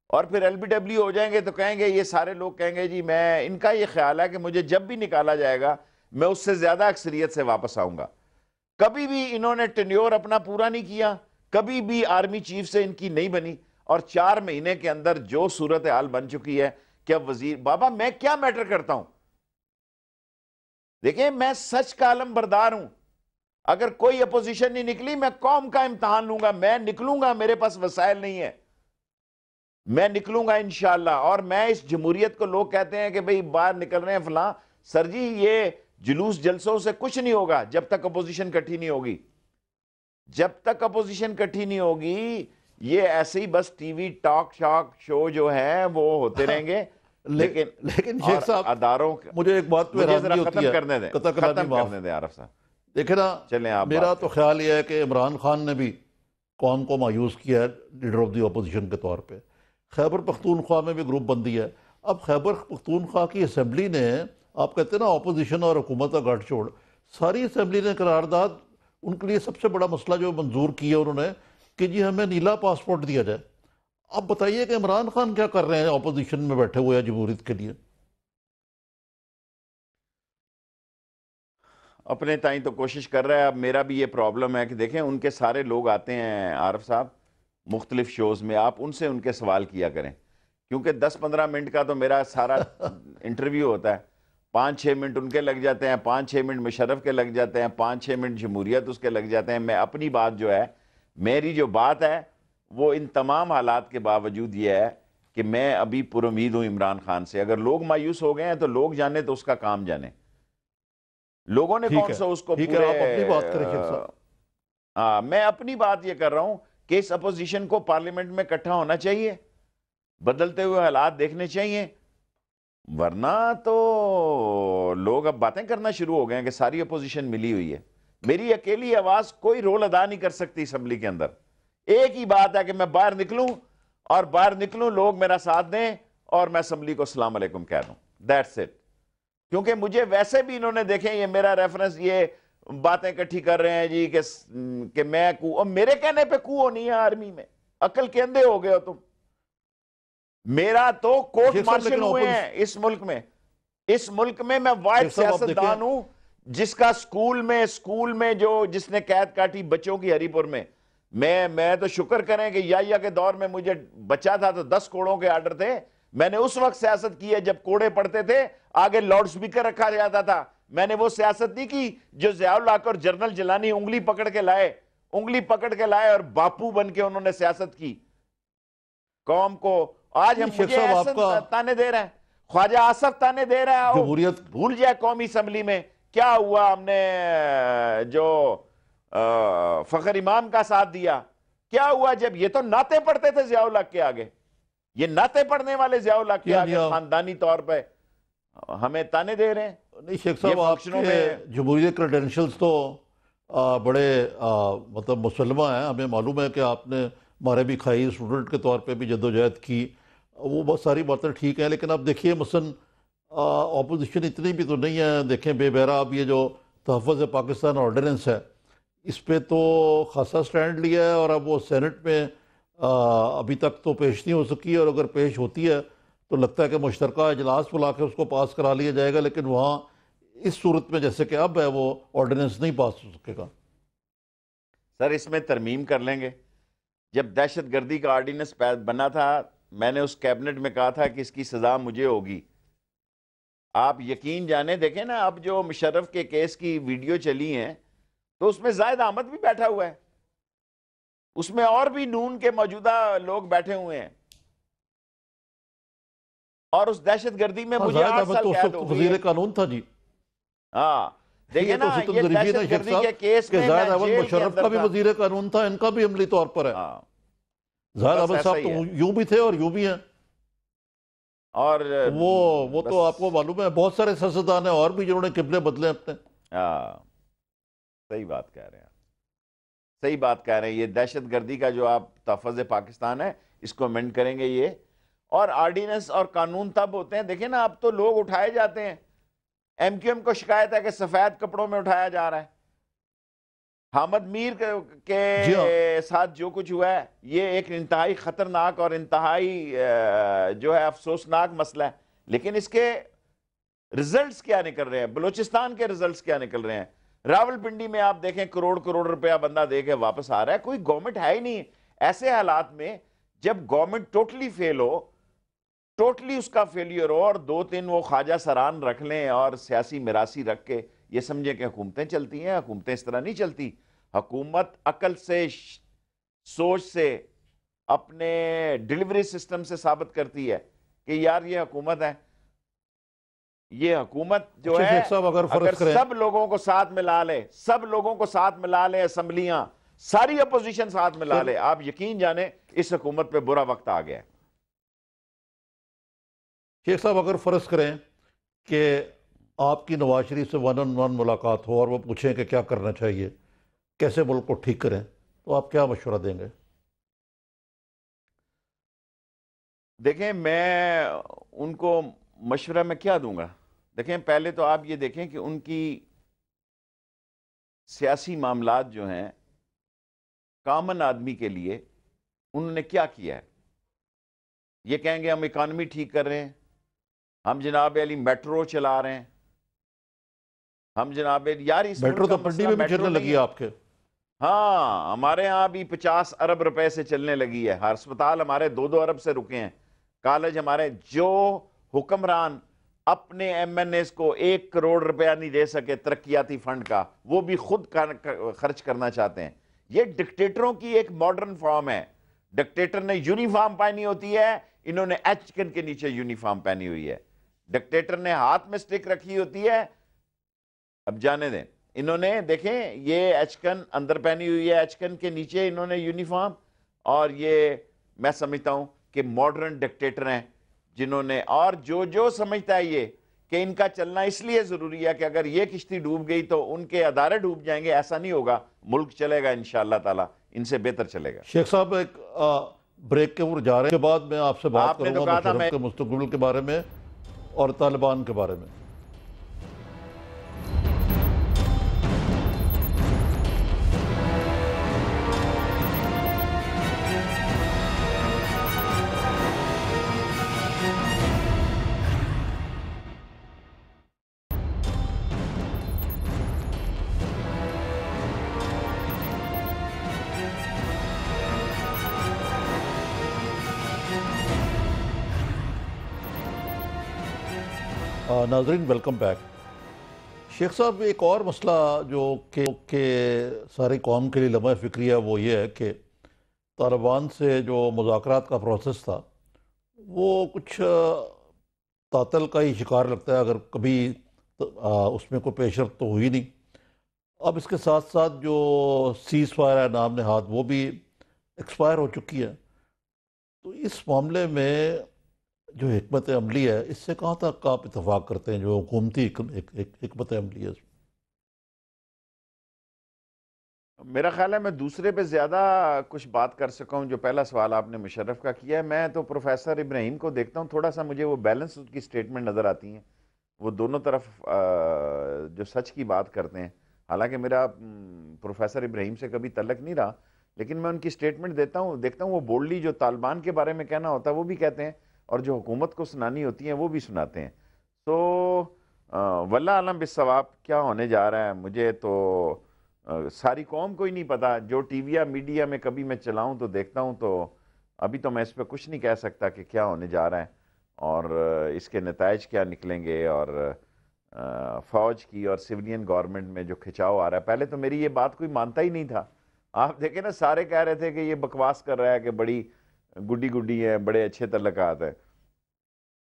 اور پھر ایل بی ڈبلیو ہو جائیں گے تو کہیں گے، یہ سارے لوگ کہیں گے جی ان کا یہ خیال ہے کہ مجھے جب بھی نکالا جائے گا میں اس سے زیادہ اکثریت سے واپس آؤں گا. کبھی بھی انہوں نے ٹینیور اپنا پورا نہیں کیا، کبھی بھی آرمی چیف سے ان کی نہیں بنی، اور 4 مہینے کے اندر جو صورتحال بن چکی ہے کہ اب وزیر بابا میں کیا میٹر کرتا ہوں. دیکھیں میں سچ کا علم بردار ہوں. اگر کوئی اپوزیشن نہیں نکلی میں قوم کا امتحان لوں گا، میں نکلوں گا، میرے پاس وسائل نہیں ہے، میں نکلوں گا انشاءاللہ. اور میں اس جمہوریت کو لوگ کہتے ہیں کہ بھئی باہر نکل رہے ہیں فلاں، سر جی یہ جلوس جلسوں سے کچھ نہیں ہوگا جب تک اپوزیشن کٹھی نہیں ہوگی. جب تک اپوزیشن کٹھی نہیں ہوگی یہ ایسے ہی بس ٹی وی ٹاک شاک شو جو ہے وہ ہوتے رہیں گے. لیکن شیخ صاحب اداروں مجھے ایک بات پہ مجھے ذرا حاضری ہوتی ختم ہے، کرنے دیں، قطع کلامی ختم معاف. کرنے دیں عارف صاحب. دیکھیں نا، چلیں آپ میرا تو خیال یہ ہے کہ عمران خان نے بھی قوم کو مایوس کیا ہے لیڈر آف دی اپوزیشن کے طور پہ. خیبر پختونخوا میں بھی گروپ بندی ہے. اب خیبر پختونخوا کی اسمبلی نے، آپ کہتے ہیں نا اپوزیشن اور حکومت کا گٹھ چھوڑ، ساری اسمبلی نے قرارداد ان کے لیے سب سے بڑا مسئلہ جو منظور کیا انہوں نے کہ جی ہمیں نیلا پاسپورٹ دیا جائے. اب بتائیے کہ عمران خان کیا کر رہے ہیں اپوزیشن میں بیٹھے ہوئے ہیں جمہوریت کے لیے؟ اپنے تائیں تو کوشش کر رہا ہے. اب میرا بھی یہ پرابلم ہے کہ دیکھیں ان کے سارے لوگ آتے ہیں عارف صاحب مختلف شوز میں، آپ ان سے ان کے سوال کیا کریں، کیونکہ 10-15 منٹ کا تو میرا سارا انٹرویو ہوتا ہے. 5-6 منٹ ان کے لگ جاتے ہیں، 5-6 منٹ مشرف کے لگ جاتے ہیں، 5-6 منٹ جمہوریت اس کے لگ جاتے ہیں. میں اپنی بات جو ہے، میری جو بات ہے وہ ان تمام حالات کے باوجود یہ ہے کہ میں ابھی پر امید ہوں عمران خان سے. اگر لوگ مایوس ہو گئے ہیں تو لوگ جانے تو اس کا کام جانے. لوگوں نے کون سا اس کو ٹھیک ہے، آپ اپنی بات کریں شیخ صاحب. میں اپنی بات یہ کر رہا ہوں کہ اس اپوزیشن کو پارلیمنٹ میں اکٹھا ہونا چاہیے، بدلتے ہوئے حالات دیکھنے چاہیے، ورنہ تو لوگ اب باتیں کرنا شروع ہو گئے ہیں کہ ساری اپوزیشن ملی ہوئی ہے. میری اکیلی آواز کوئی رول ادا نہیں کر سکتی اسمبلی کے اندر. ایک ہی بات ہے کہ میں باہر نکلوں، اور باہر نکلوں لوگ میرا ساتھ دیں اور میں اسمبلی کو السلام علیکم کہہ دوں. That's it. کیونکہ مجھے ویسے بھی انہوں نے دیکھیں یہ میرا ریفرنس، یہ باتیں کٹھی کر رہے ہیں جی کہ میں اور میرے کہنے پہ کو ہونی ہے آرمی میں. عقل کے اندھے ہو گئے ہو تم. میرا تو کورٹ مارشل ہوئے ہیں اس ملک میں. اس ملک میں واحد سیاستدان ہوں جس کا سکول میں جس نے قید کاٹی بچوں کی ہری پور میں. میں تو شکر کریں کہ یا کے دور میں مجھے بچہ تھا تو 10 کوڑوں کے آرڈر تھے. میں نے اس وقت سیاست کی ہے جب کوڑے پڑتے تھے، آگے لاؤڈ سپیکر رکھا جاتا تھا، میں نے وہ سیاست نہیں کی جو ضیاء الحق اور جنرل جیلانی انگلی پکڑ کے لائے اور باپو بن کے انہوں نے سیاست کی قوم کو. آج ہم مجھے ایسے تانے دے رہے ہیں, خواجہ آصف تانے دے رہا ہے, جمہوریت بھول جائے قومی اسمبلی میں کیا ہوا, ہم نے جو فخر امام کا ساتھ دیا, کیا ہوا جب یہ تو نعتیں پڑھتے تھے ضیاء الحق کے آگے, یہ نعتیں پڑھنے والے ضیاء الحق کے آگے خاندانی طور پہ ہمیں تانے دے رہے ہیں. نہیں شیخ صاحب, آپ کے جمہوریت کریڈینشلز تو بڑے مطلب مسلمہ ہیں, ہمیں معلوم ہے کہ آپ نے ہمارے بھی کھائی, اسٹوڈنٹ کے طور پہ بھی جدوجہد کی, وہ بہت ساری باتیں ٹھیک ہیں, لیکن اب دیکھیے مثلا اپوزیشن اتنی بھی تو نہیں ہے. دیکھیں بے بہرا اب یہ جو تحفظ پاکستان آرڈیننس ہے اس پہ تو خاصا سٹینڈ لیا ہے, اور اب وہ سینٹ میں ابھی تک تو پیش نہیں ہو سکی, اور اگر پیش ہوتی ہے تو لگتا ہے کہ مشترکہ اجلاس بلا کے اس کو پاس کرا لیا جائے گا, لیکن وہاں اس صورت میں جیسے کہ اب ہے وہ آرڈیننس نہیں پاس ہو سکے گا. سر اس میں ترمیم کر لیں گے. جب دہشت گردی کا آرڈیننس بنا تھا میں نے اس کیبنٹ میں کہا تھا کہ اس کی سزا مجھے ہوگی. آپ یقین جانیں, دیکھیں نا اب جو مشرف کے کیس کی ویڈیو چلی ہیں تو اس میں زاہد احمد بھی بیٹھا ہوا ہے, اس میں اور بھی نون کے موجودہ لوگ بیٹھے ہوئے ہیں, اور اس دہشت گردی میں مجھے 8 سال قید ہو گئی. وزیر قانون تھا جی. ہاں دیکھیں نا یہ دہشت گردی کے کیس میں زاہد احمد مشرف کا بھی وزیر قانون تھا, ان کا بھی عملی طور پر ہے. زاہد احمد صاحب تو یوں بھی تھے اور یوں بھی ہیں, اور وہ تو آپ کو معلوم ہے بہت سارے سیاستدان ہیں اور بھی جنہوں نے قبلے بدلے اپنے. صحیح بات کہہ رہے ہیں, صحیح بات کہہ رہے ہیں. یہ دہشت گردی کا جو آپ تحفظ پاکستان ہے اس کو امینڈ کریں گے یہ, اور آرڈیننس اور قانون تب ہوتے ہیں. دیکھیں نا اب تو لوگ اٹھائے جاتے ہیں, ایم کیو ایم کو شکایت ہے کہ سفید کپڑوں میں اٹھایا جا رہا ہے. حامد میر کے ساتھ جو کچھ ہوا ہے یہ ایک انتہائی خطرناک اور انتہائی جو ہے افسوسناک مسئلہ ہے, لیکن اس کے ریزلٹس کیا نکل رہے ہیں, بلوچستان کے ریزلٹس کیا نکل رہے ہیں. راول پنڈی میں آپ دیکھیں کروڑ روپیہ بندہ دے کے واپس آ رہا ہے, کوئی گورنمنٹ ہے ہی نہیں. ایسے حالات میں جب گورنمنٹ ٹوٹلی فیل ہو, ٹوٹلی اس کا فیلیئر ہو, اور 2-3 وہ خواجہ سران رکھ لیں اور سیاسی میراثی رکھ کے یہ سمجھیں کہ حکومتیں چلتی ہیں, حکومتیں اس طرح نہیں چلتی. حکومت عقل سے, سوچ سے, اپنے ڈیلیوری سسٹم سے ثابت کرتی ہے کہ یار یہ حکومت ہے. یہ حکومت جو ہے اگر سب لوگوں کو ساتھ ملا لے, سب لوگوں کو ساتھ ملا لے, اسمبلیاں ساری اپوزیشن ساتھ ملا لے, آپ یقین جانیں اس حکومت پہ برا وقت آ گیا ہے. شیخ صاحب اگر فرض کریں کہ آپ کی نواز شریف سے 1-on-1 ملاقات ہو اور وہ پوچھیں کہ کیا کرنا چاہیے, کیسے ملک کو ٹھیک کریں, تو آپ کیا مشورہ دیں گے؟ دیکھیں میں ان کو مشورہ میں کیا دوں گا. دیکھیں پہلے تو آپ یہ دیکھیں کہ ان کی سیاسی معاملات جو ہیں کامن آدمی کے لیے انہوں نے کیا کیا ہے. یہ کہیں گے ہم اکانومی ٹھیک کر رہے ہیں, ہم جناب علی میٹرو چلا رہے ہیں, ہم جناب یار اس میٹرو تو پنڈی میں بھی چلنے لگی ہے آپ کے. ہاں ہمارے ہاں بھی 50 ارب روپے سے چلنے لگی ہے. ہسپتال ہمارے 2 ارب سے رکے ہیں. کالج ہمارے, جو حکمران اپنے ایم این ایز کو 1 کروڑ روپیہ نہیں دے سکے ترقیاتی فنڈ کا, وہ بھی خود خرچ کرنا چاہتے ہیں. یہ ڈکٹیٹروں کی ایک ماڈرن فارم ہے. ڈکٹیٹر نے یونیفارم پہنی ہوتی ہے, انہوں نے ایچکن کے نیچے یونیفارم پہنی ہوئی ہے. ڈکٹیٹر نے ہاتھ میں سٹک رکھی ہوتی ہے, اب جانے دیں. انہوں نے دیکھیں یہ ایچکن اندر پہنی ہوئی ہے, ایچکن کے نیچے انہوں نے یونیفارم, اور یہ میں سمجھتا ہوں کہ ماڈرن ڈکٹیٹر ہیں جنہوں نے, اور جو سمجھتا ہے یہ کہ ان کا چلنا اس لیے ضروری ہے کہ اگر یہ کشتی ڈوب گئی تو ان کے ادارے ڈوب جائیں گے, ایسا نہیں ہوگا. ملک چلے گا انشاءاللہ تعالی, ان سے بہتر چلے گا. شیخ صاحب ایک بریک کے اوپر جا رہے ہیں, کے بعد میں آپ سے بات کروں گا مشرف کے مستقبل کے بارے میں اور طالبان کے بارے میں. ناظرین ویلکم بیک. شیخ صاحب ایک اور مسئلہ جو کہ ساری قوم کے لیے لمحہ فکری ہے وہ یہ ہے کہ طالبان سے جو مذاکرات کا پروسیس تھا وہ کچھ تعطل کا ہی شکار لگتا ہے، اگر کبھی اس میں کوئی پیش رفت تو ہوئی نہیں۔ اب اس کے ساتھ ساتھ جو سیز فائر ہے نام نہاد وہ بھی ایکسپائر ہو چکی ہے، تو اس معاملے میں جو حکمت عملی ہے اس سے کہاں تک آپ اتفاق کرتے ہیں جو حکومتی حکمت عملی ہے؟ میرا خیال ہے میں دوسرے پہ زیادہ کچھ بات کر سکا ہوں۔ جو پہلا سوال آپ نے مشرف کا کیا ہے، میں تو پروفیسر ابراہیم کو دیکھتا ہوں، تھوڑا سا مجھے وہ بیلنس کی سٹیٹمنٹ نظر آتی ہیں، وہ دونوں طرف جو سچ کی بات کرتے ہیں۔ حالانکہ میرا پروفیسر ابراہیم سے کبھی تعلق نہیں رہا، لیکن میں ان کی سٹیٹمنٹ دیکھتا ہوں وہ بولڈلی جو طالبان کے بارے میں کہنا ہوتا ہے وہ بھی کہتے ہیں، اور جو حکومت کو سنانی ہوتی ہیں وہ بھی سناتے ہیں۔ تو واللہ عالم بالصواب کیا ہونے جا رہا ہے، مجھے تو ساری قوم کو ہی نہیں پتا۔ جو ٹی وی یا میڈیا میں کبھی میں چلاؤں تو دیکھتا ہوں، تو ابھی تو میں اس پہ کچھ نہیں کہہ سکتا کہ کیا ہونے جا رہا ہے اور اس کے نتائج کیا نکلیں گے، اور فوج کی اور سیولین گورنمنٹ میں جو کھچاؤ آ رہا ہے۔ پہلے تو میری یہ بات کوئی مانتا ہی نہیں تھا، آپ دیکھیں نا، سارے کہہ رہے تھے کہ یہ بکواس کر رہا ہے، کہ بڑی گڈی ہے، بڑے اچھے تعلقات ہیں۔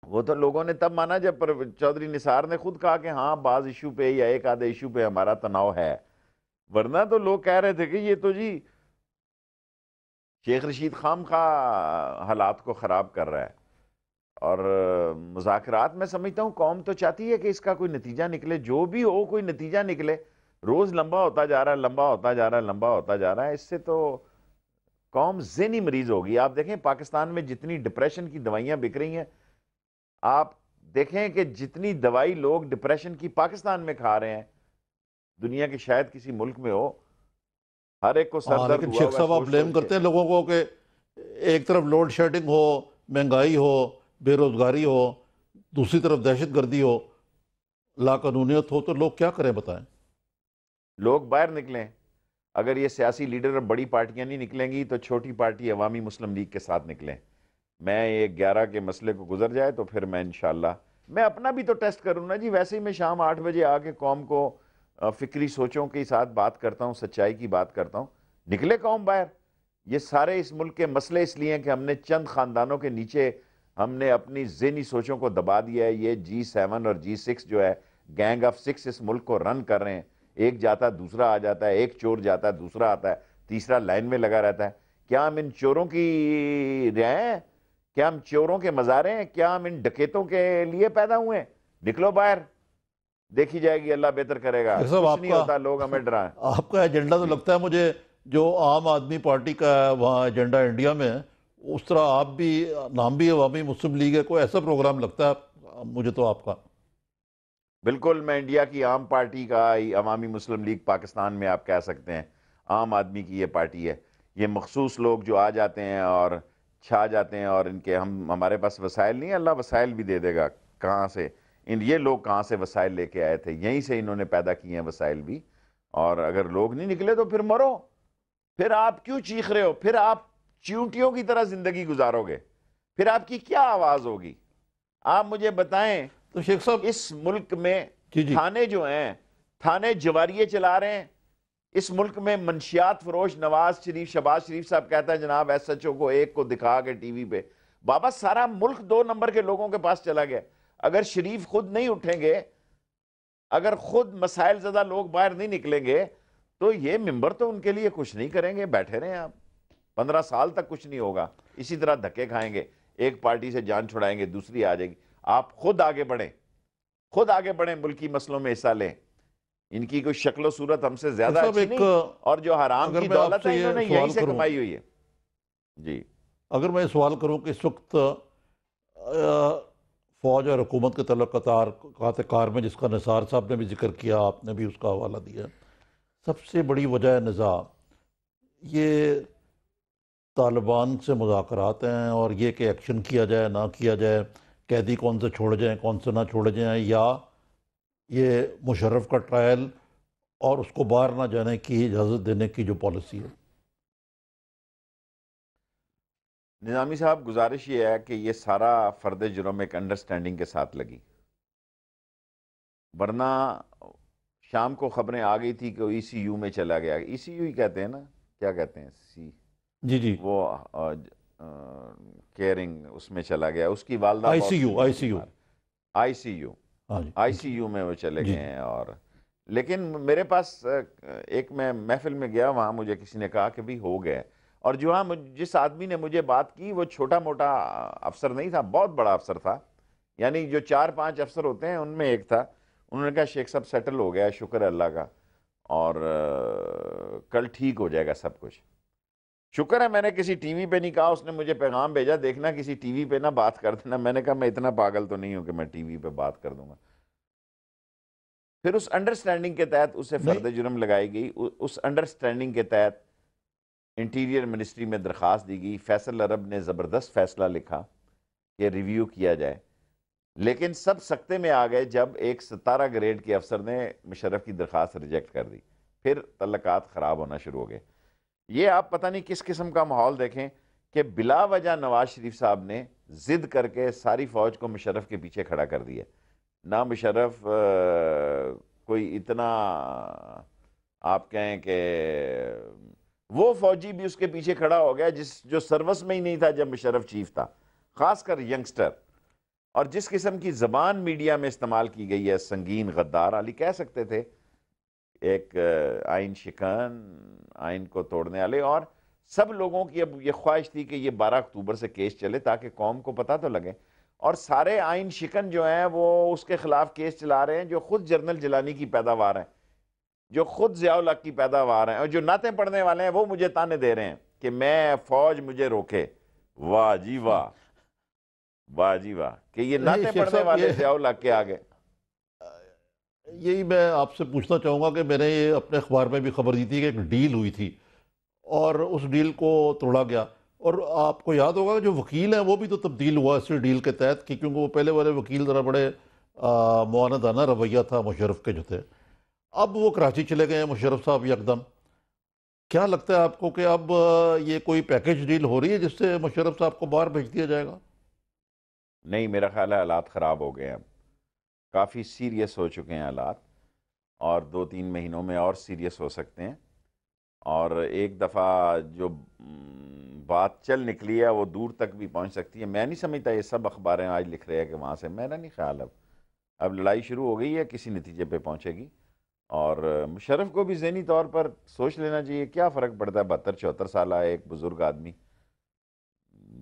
وہ تو لوگوں نے تب مانا جب چودھری نثار نے خود کہا کہ ہاں بعض ایشو پہ یا ایک آدھے ایشو پہ ہمارا تناؤ ہے، ورنہ تو لوگ کہہ رہے تھے کہ یہ تو جی شیخ رشید خام خواہ حالات کو خراب کر رہا ہے۔ اور مذاکرات میں سمجھتا ہوں قوم تو چاہتی ہے کہ اس کا کوئی نتیجہ نکلے، جو بھی ہو کوئی نتیجہ نکلے۔ روز لمبا ہوتا جا رہا ہے، لمبا ہوتا جا رہا ہے، لمبا ہوتا جا رہا ہے، اس سے تو قوم ذہنی مریض ہوگی۔ آپ دیکھیں پاکستان میں جتنی ڈپریشن کی دوائیاں بک رہی ہیں، آپ دیکھیں کہ جتنی دوائی لوگ ڈپریشن کی پاکستان میں کھا رہے ہیں، دنیا کے شاید کسی ملک میں ہو۔ ہر ایک کو سر ہاں درد لیکن ہوا شیخ ہوا ہے صاحب آپ سوچ بلیم سوچ کے۔ کرتے ہیں لوگوں کو کہ ایک طرف لوڈ شیڈنگ ہو، مہنگائی ہو، بے روزگاری ہو، دوسری طرف دہشت گردی ہو، لا قانونیت ہو، تو لوگ کیا کریں بتائیں؟ لوگ باہر نکلیں۔ اگر یہ سیاسی لیڈر اور بڑی پارٹیاں نہیں نکلیں گی تو چھوٹی پارٹی عوامی مسلم لیگ کے ساتھ نکلیں۔ میں یہ 11 کے مسئلے کو گزر جائے تو پھر میں انشاءاللہ میں اپنا بھی تو ٹیسٹ کروں نا جی۔ ویسے ہی میں شام 8 بجے آ کے قوم کو فکری سوچوں کے ساتھ بات کرتا ہوں، سچائی کی بات کرتا ہوں۔ نکلے قوم باہر۔ یہ سارے اس ملک کے مسئلے اس لیے ہیں کہ ہم نے چند خاندانوں کے نیچے ہم نے اپنی ذہنی سوچوں کو دبا دیا ہے۔ یہ G7 اور G6 جو ہے، گینگ آف 6 اس ملک کو رن کر رہے ہیں۔ ایک جاتا دوسرا آ جاتا ہے، ایک چور جاتا ہے دوسرا آتا ہے، تیسرا لائن میں لگا رہتا ہے۔ کیا ہم ان چوروں کی رعایا ہیں؟ کیا ہم چوروں کے مزارے ہیں؟ کیا ہم ان ڈکیتوں کے لیے پیدا ہوئے ہیں؟ نکلو باہر، دیکھی جائے گی، اللہ بہتر کرے گا۔ شیخ صاحب کچھ نہیں ہوتا، لوگ ہمیں ڈرائیں۔ آپ کا ایجنڈا تو جی لگتا ہے مجھے جو عام آدمی پارٹی کا ہے وہاں ایجنڈا انڈیا میں ہے، اس طرح آپ بھی نام بھی عوامی مسلم لیگ ہے، کوئی ایسا پروگرام لگتا ہے مجھے تو آپ کا؟ بالکل، میں انڈیا کی عام پارٹی کا، عوامی مسلم لیگ پاکستان میں آپ کہہ سکتے ہیں عام آدمی کی یہ پارٹی ہے۔ یہ مخصوص لوگ جو آ جاتے ہیں اور چھا جاتے ہیں، اور ان کے ہمارے پاس وسائل نہیں ہیں، اللہ وسائل بھی دے دے گا۔ کہاں سے یہ لوگ کہاں سے وسائل لے کے آئے تھے؟ یہیں سے انہوں نے پیدا کیے ہیں وسائل بھی۔ اور اگر لوگ نہیں نکلے تو پھر مرو، پھر آپ کیوں چیخ رہے ہو؟ پھر آپ چیونٹیوں کی طرح زندگی گزارو گے، پھر آپ کی کیا آواز ہوگی؟ آپ مجھے بتائیں، تو شیخ صاحب اس ملک میں جی جی تھانے جو ہیں، تھانے جواریے چلا رہے ہیں۔ اس ملک میں منشیات فروش نواز شریف، شہباز شریف صاحب کہتا ہے جناب ایس ایچ او کو ایک کو دکھا کے ٹی وی پہ، بابا سارا ملک 2 نمبر کے لوگوں کے پاس چلا گیا۔ اگر شریف خود نہیں اٹھیں گے، اگر خود مسائل زدہ لوگ باہر نہیں نکلیں گے، تو یہ ممبر تو ان کے لیے کچھ نہیں کریں گے۔ بیٹھے رہیں آپ، 15 سال تک کچھ نہیں ہوگا، اسی طرح دھکے کھائیں گے، ایک پارٹی سے جان چھڑائیں گے، دوسری آ جائے گی۔ آپ خود آگے بڑھیں، خود آگے بڑھیں، ملکی مسئلوں میں حصہ لیں۔ ان کی کوئی شکل و صورت ہم سے شیخ زیادہ صاحب اچھی ایک نہیں، اور جو حرام اگر کی میں آپ دولت سے ہے انہوں یہ نے یہیں سوال سے کروں کمائی ہوئی ہے۔ جی اگر میں یہ سوال کروں کہ اس وقت فوج اور حکومت کے تعلقات کار میں جس کا نثار صاحب نے بھی ذکر کیا، آپ نے بھی اس کا حوالہ دیا، سب سے بڑی وجہ نزاع یہ طالبان سے مذاکرات ہیں، اور یہ کہ ایکشن کیا جائے نہ کیا جائے، قیدی کون سے چھوڑے جائیں کون سے نہ چھوڑے جائیں، یا یہ مشرف کا ٹرائل اور اس کو باہر نہ جانے کی اجازت دینے کی جو پالیسی ہے؟ نظامی صاحب، گزارش یہ ہے کہ یہ سارا فرد جرم ایک انڈرسٹینڈنگ کے ساتھ لگی، ورنہ شام کو خبریں آ گئی تھی کہ وہ ECU میں چلا گیا. ECU ہی کہتے ہیں نا, کیا کہتے ہیں, جی جی, وہ کیئرنگ اس میں چلا گیا. اس کی والدہ ICU میں وہ چلے گئے ہیں. اور لیکن میرے پاس ایک, میں محفل میں گیا, وہاں مجھے کسی نے کہا کہ بھی ہو گئے. اور جس آدمی نے مجھے بات کی وہ چھوٹا موٹا افسر نہیں تھا, بہت بڑا افسر تھا. یعنی جو 4-5 افسر ہوتے ہیں ان میں ایک تھا. انہوں نے کہا شیخ صاحب سیٹل ہو گیا, شکر ہے اللہ کا, اور کل ٹھیک ہو جائے گا سب کچھ. شکر ہے میں نے کسی ٹی وی پہ نہیں کہا. اس نے مجھے پیغام بھیجا, دیکھنا کسی ٹی وی پہ نہ بات کر دینا. میں نے کہا میں اتنا پاگل تو نہیں ہوں کہ میں ٹی وی پہ بات کر دوں گا. پھر اس انڈرسٹینڈنگ کے تحت اسے فرد جرم لگائی گئی. اس انڈرسٹینڈنگ کے تحت انٹیریئر منسٹری میں درخواست دی گئی. فیصل عرب نے زبردست فیصلہ لکھا کہ ریویو کیا جائے. لیکن سب سکتے میں آ گئے جب ایک 17 گریڈ کے افسر نے مشرف کی درخواست ریجیکٹ کر دی. پھر تعلقات خراب ہونا شروع ہو گئے. یہ آپ پتہ نہیں کس قسم کا ماحول دیکھیں کہ بلا وجہ نواز شریف صاحب نے ضد کر کے ساری فوج کو مشرف کے پیچھے کھڑا کر دیا. نہ مشرف کوئی اتنا آپ کہیں کہ وہ فوجی بھی اس کے پیچھے کھڑا ہو گیا جو سروس میں ہی نہیں تھا جب مشرف چیف تھا, خاص کر ینگسٹر. اور جس قسم کی زبان میڈیا میں استعمال کی گئی ہے, سنگین, غدار, علی کہہ سکتے تھے ایک آئین شکن, آئین کو توڑنے والے. اور سب لوگوں کی اب یہ خواہش تھی کہ یہ 12 اکتوبر سے کیس چلے تاکہ قوم کو پتہ تو لگے. اور سارے آئین شکن جو ہیں وہ اس کے خلاف کیس چلا رہے ہیں جو خود جنرل جیلانی کی پیداوار ہیں, جو خود ضیاء الحق کی پیداوار ہیں, اور جو نعتیں پڑھنے والے ہیں وہ مجھے تانے دے رہے ہیں کہ میں فوج مجھے روکے. واہ جی واہ, واہ جی واہ, کہ یہ نعتیں پڑھنے والے ضیاء الحق کے آگے. یہی میں آپ سے پوچھنا چاہوں گا کہ میں نے یہ اپنے اخبار میں بھی خبر دی تھی کہ ایک ڈیل ہوئی تھی اور اس ڈیل کو توڑا گیا. اور آپ کو یاد ہوگا کہ جو وکیل ہیں وہ بھی تو تبدیل ہوا اسی ڈیل کے تحت, کہ کیونکہ وہ پہلے والے وکیل ذرا بڑے معاندانہ رویہ تھا مشرف کے جو تھے. اب وہ کراچی چلے گئے ہیں مشرف صاحب یکدم. کیا لگتا ہے آپ کو کہ اب یہ کوئی پیکیج ڈیل ہو رہی ہے جس سے مشرف صاحب کو باہر بھیج دیا جائے گا؟ نہیں, میرا خیال ہے حالات خراب ہو گئے ہیں, اب کافی سیریس ہو چکے ہیں حالات, اور 2-3 مہینوں میں اور سیریس ہو سکتے ہیں. اور ایک دفعہ جو بات چل نکلی ہے وہ دور تک بھی پہنچ سکتی ہے. میں نہیں سمجھتا یہ سب اخباریں آج لکھ رہے ہیں کہ وہاں سے, میرا نہیں خیال. اب لڑائی شروع ہو گئی ہے, کسی نتیجے پہ پہنچے گی. اور مشرف کو بھی ذہنی طور پر سوچ لینا چاہیے کیا فرق پڑتا ہے, 72-74 سالہ ایک بزرگ آدمی,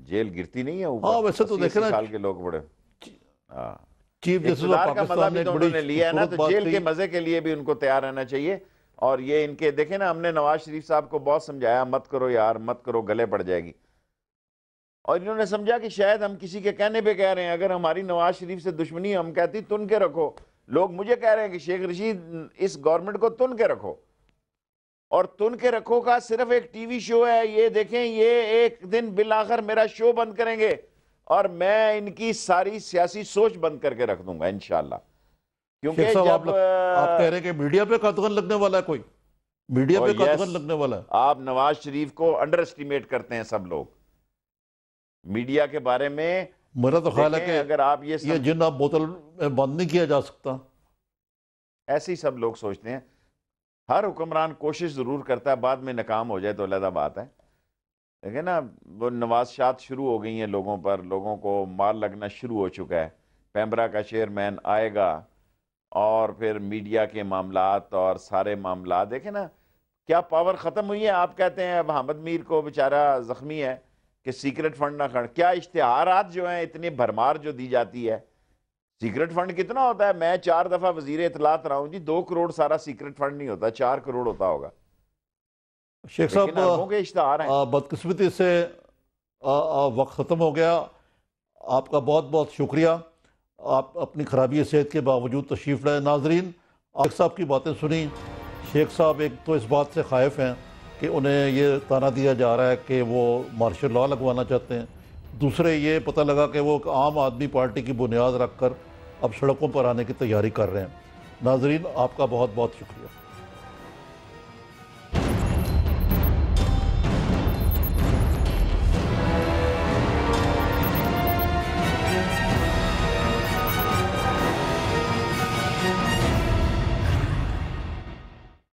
جیل گرتی نہیں ہے اوپر. ہاں ویسے تو دیکھیں نا, سال کے لوگ بڑے چیف جسٹس اقتدار کا مزہ بھی تو انہوں نے لیا ہے نا, تو جیل کے مزے کے لیے بھی ان کو تیار رہنا چاہیے. اور یہ ان کے دیکھیں نا, ہم نے نواز شریف صاحب کو بہت سمجھایا مت کرو یار, مت کرو, گلے پڑ جائے گی. اور انہوں نے سمجھا کہ شاید ہم کسی کے کہنے پہ کہہ رہے ہیں. اگر ہماری نواز شریف سے دشمنی ہم کہتی تن کے رکھو. لوگ مجھے کہہ رہے ہیں کہ شیخ رشید اس گورنمنٹ کو تن کے رکھو, اور تن کے رکھو کا صرف ایک ٹی وی شو ہے. یہ دیکھیں, یہ ایک دن بالآخر میرا شو بند کریں گے اور میں ان کی ساری سیاسی سوچ بند کر کے رکھ دوں گا انشاءاللہ. کیونکہ جب آپ کہہ رہے ہیں کہ میڈیا پہ قدغن لگنے والا ہے, کوئی میڈیا پہ قدغن لگنے والا ہے. آپ نواز شریف کو انڈر اسٹیمیٹ کرتے ہیں سب لوگ میڈیا کے بارے میں. میرا تو خیال ہے کہ اگر آپ یہ جن آپ بوتل میں بند نہیں کیا جا سکتا, ایسے ہی سب لوگ سوچتے ہیں. ہر حکمران کوشش ضرور کرتا ہے, بعد میں ناکام ہو جائے تو علیحدہ بات ہے. دیکھیں نا, وہ نوازشات شروع ہو گئی ہیں لوگوں پر, لوگوں کو مار لگنا شروع ہو چکا ہے. پیمبرا کا چیئرمین آئے گا, اور پھر میڈیا کے معاملات اور سارے معاملات. دیکھیں نا کیا پاور ختم ہوئی ہے. آپ کہتے ہیں اب حامد میر کو بیچارہ زخمی ہے کہ سیکرٹ فنڈ نہ کھڑ. کیا اشتہارات جو ہیں اتنی بھرمار جو دی جاتی ہے, سیکرٹ فنڈ کتنا ہوتا ہے؟ میں 4 دفعہ وزیر اطلاعات رہا ہوں جی, 2 کروڑ سارا سیکرٹ فنڈ نہیں ہوتا, 4 کروڑ ہوتا ہوگا. شیخ صاحب بدقسمتی سے وقت ختم ہو گیا. آپ کا بہت بہت شکریہ. آپ اپنی خرابی صحت کے باوجود تشریف لائے. ناظرین, شیخ صاحب کی باتیں سنیں. شیخ صاحب ایک تو اس بات سے خائف ہیں کہ انہیں یہ تانا دیا جا رہا ہے کہ وہ مارشل لا لگوانا چاہتے ہیں. دوسرے یہ پتہ لگا کہ وہ عام آدمی پارٹی کی بنیاد رکھ کر اب سڑکوں پر آنے کی تیاری کر رہے ہیں. ناظرین, آپ کا بہت بہت شکریہ.